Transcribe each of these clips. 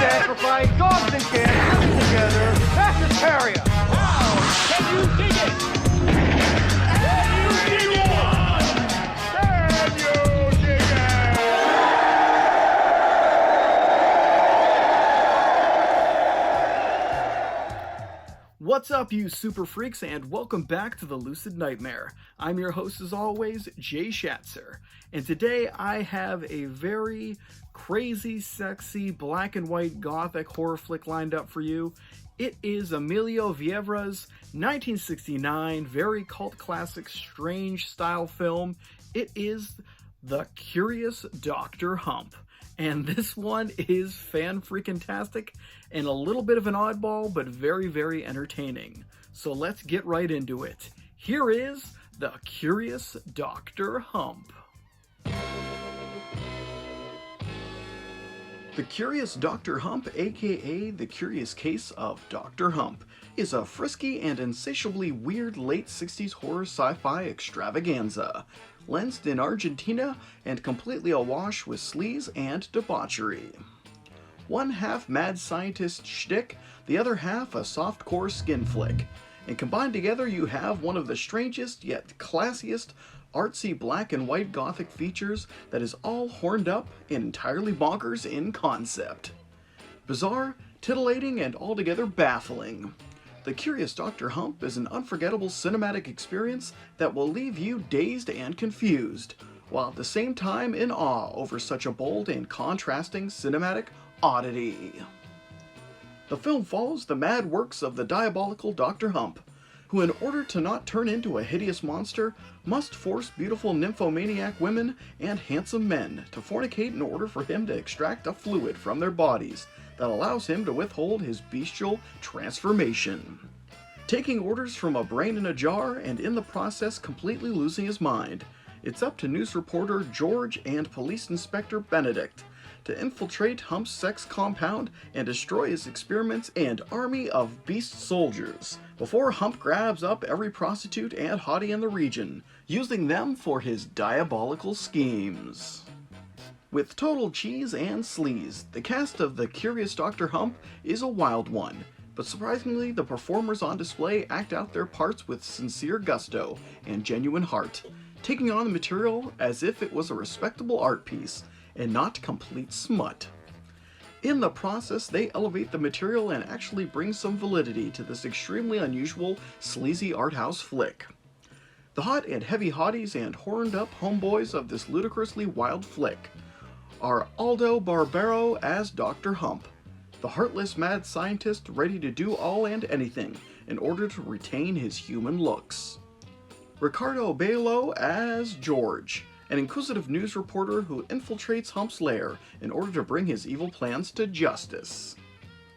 Sacrifice, dogs and cats living together. That's hysteria. Wow! Can you dig it? Can you dig it? Can you dig it? What's up, you super freaks, and welcome back to the Lucid Nightmare. I'm your host, as always, Jay Schatzer, and today I have a very crazy, sexy, black and white gothic horror flick lined up for you. It is Emilio Vievra's 1969 very cult classic strange style film. It is The Curious Dr. Humpp. And this one is fan-freaking-tastic and a little bit of an oddball, but very, very entertaining. So let's get right into it. Here is The Curious Dr. Humpp. The Curious Dr. Humpp, aka The Curious Case of Dr. Humpp, is a frisky and insatiably weird late 60s horror sci-fi extravaganza, lensed in Argentina and completely awash with sleaze and debauchery. One half mad scientist shtick, the other half a softcore skin flick, and combined together you have one of the strangest yet classiest artsy black and white gothic features that is all horned up and entirely bonkers in concept. Bizarre, titillating, and altogether baffling. The Curious Dr. Humpp is an unforgettable cinematic experience that will leave you dazed and confused, while at the same time in awe over such a bold and contrasting cinematic oddity. The film follows the mad works of the diabolical Dr. Humpp, who in order to not turn into a hideous monster, must force beautiful nymphomaniac women and handsome men to fornicate in order for him to extract a fluid from their bodies that allows him to withhold his bestial transformation. Taking orders from a brain in a jar and in the process completely losing his mind, it's up to news reporter George and police inspector Benedict to infiltrate Humpp's sex compound and destroy his experiments and army of beast soldiers, before Humpp grabs up every prostitute and hottie in the region, using them for his diabolical schemes. With total cheese and sleaze, the cast of The Curious Dr. Humpp is a wild one, but surprisingly the performers on display act out their parts with sincere gusto and genuine heart, taking on the material as if it was a respectable art piece, and not complete smut. In the process, they elevate the material and actually bring some validity to this extremely unusual, sleazy art house flick. The hot and heavy hotties and horned up homeboys of this ludicrously wild flick are Aldo Barbero as Dr. Humpp, the heartless mad scientist ready to do all and anything in order to retain his human looks. Ricardo Belo as George, an inquisitive news reporter who infiltrates Humpp's lair in order to bring his evil plans to justice.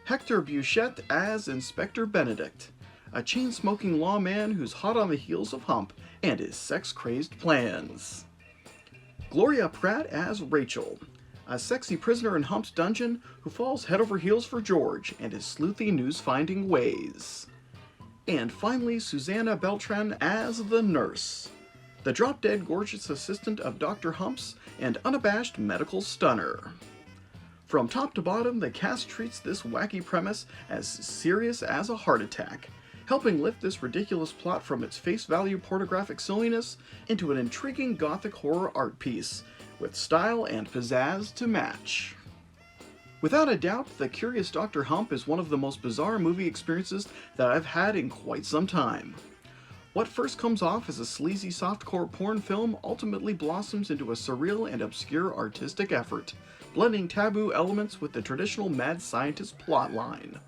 Hector Bouchette as Inspector Benedict, a chain-smoking lawman who's hot on the heels of Humpp and his sex-crazed plans. Gloria Pratt as Rachel, a sexy prisoner in Humpp's dungeon who falls head over heels for George and his sleuthy news-finding ways. And finally, Susanna Beltran as the nurse, the drop-dead gorgeous assistant of Dr. Humpp's and unabashed medical stunner. From top to bottom, the cast treats this wacky premise as serious as a heart attack, helping lift this ridiculous plot from its face value pornographic silliness into an intriguing gothic horror art piece, with style and pizzazz to match. Without a doubt, The Curious Dr. Humpp is one of the most bizarre movie experiences that I've had in quite some time. What first comes off as a sleazy softcore porn film ultimately blossoms into a surreal and obscure artistic effort, blending taboo elements with the traditional mad scientist plotline.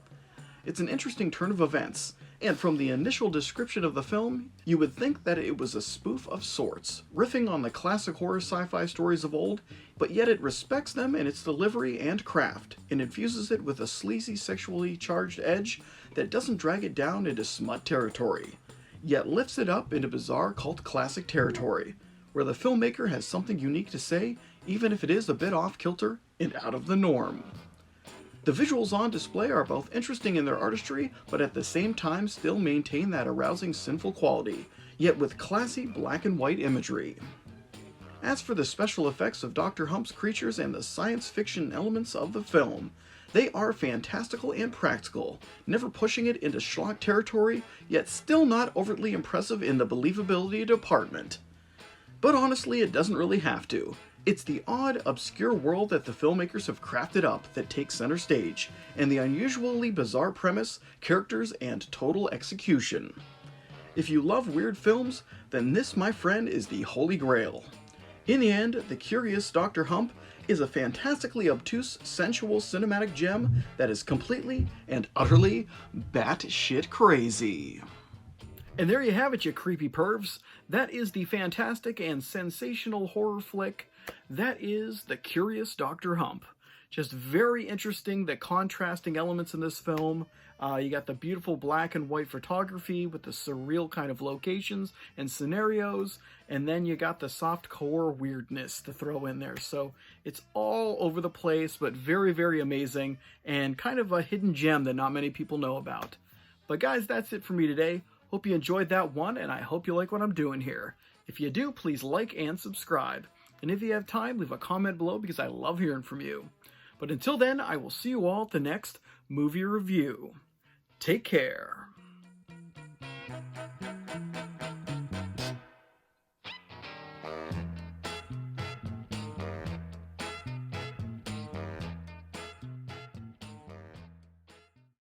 It's an interesting turn of events, And from the initial description of the film, you would think that it was a spoof of sorts, riffing on the classic horror sci-fi stories of old, but yet it respects them in its delivery and craft, and infuses it with a sleazy sexually charged edge that doesn't drag it down into smut territory, yet lifts it up into bizarre cult classic territory, where the filmmaker has something unique to say, even if it is a bit off-kilter and out of the norm. The visuals on display are both interesting in their artistry, but at the same time still maintain that arousing sinful quality, yet with classy black and white imagery. As for the special effects of Dr. Humpp's creatures and the science fiction elements of the film, they are fantastical and practical, never pushing it into schlock territory, yet still not overtly impressive in the believability department. But honestly, it doesn't really have to. It's the odd, obscure world that the filmmakers have crafted up that takes center stage, and the unusually bizarre premise, characters, and total execution. If you love weird films, then this, my friend, is the holy grail. In the end, The Curious Dr. Humpp is a fantastically obtuse, sensual cinematic gem that is completely and utterly batshit crazy. And there you have it, you creepy pervs. That is the fantastic and sensational horror flick that is The Curious Dr. Humpp. Just very interesting, the contrasting elements in this film. You got the beautiful black and white photography with the surreal kind of locations and scenarios, and then you got the soft core weirdness to throw in there. So it's all over the place, but very, very amazing, and kind of a hidden gem that not many people know about. But guys, that's it for me today. Hope you enjoyed that one, and I hope you like what I'm doing here. If you do, please like and subscribe. And if you have time, leave a comment below because I love hearing from you. But until then, I will see you all at the next movie review. Take care.